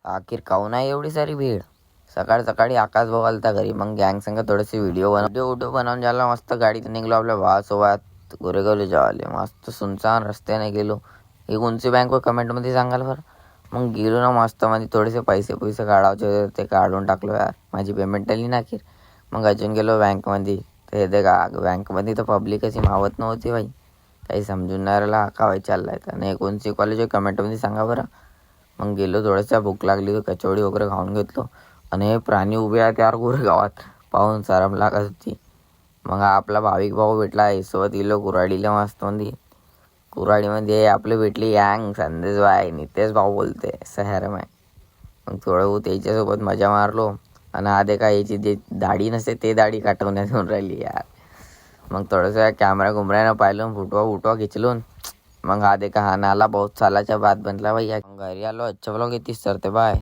आखिर काहून आहे एवढी सारी भीड? सकाळ सकाळी आकाश भाऊ आलता घरी. मग गँग संग थोडेसे व्हिडिओ बनवून झाला. मस्त गाडीत निघलो आपल्या भावासोबत गोरेगावला जावाले. मस्त सुनसान रस्त्याने गेलो. ही कोणची बँक व कमेंटमध्ये सांगाल बरं. मग गेलो ना मस्त मध्ये थोडेसे पैसे काढायचे होते ते काढून टाकलो यार. माझी पेमेंट आली ना अखेर. मग अजून गेलो बँकमध्ये. ते ते का बँकमध्ये तर पब्लिक अशी मावत नव्हती बाई. काही समजून नाही राहिला हा काय चाललाय तर. नाही कोणची कॉलेज आहे कमेंटमध्ये सांगा बरं. मग गेलो थोडंसं भूक लागली तर कचोडी वगैरे खाऊन घेतलो. आणि हे प्राणी उभे आहेत यार गोरेगावात पाहून शरम लागत होती. मग आपला भाविक भाऊ भेटला. सोबत गेलो कुऱ्हाडीला मस्त मध्ये. कुऱ्हाडीमध्ये आपले भेटली यंग संदेश भाई नितेश भाऊ बोलते शहर में. मग थोडं त्याच्यासोबत मजा मारलो. आणि हा देखा याची जे दाढी नसते ते दाढी काटवण्यात येऊन राहिली यार. मग थोडंसं कॅमेरा पाहिलं फुटवा खिचलो. मग हा देखा हा नाला बहुत सालाच्या बाद बनला भैया. घरी आलो. अच्छा ब्लॉग येतीस सर ते बाय.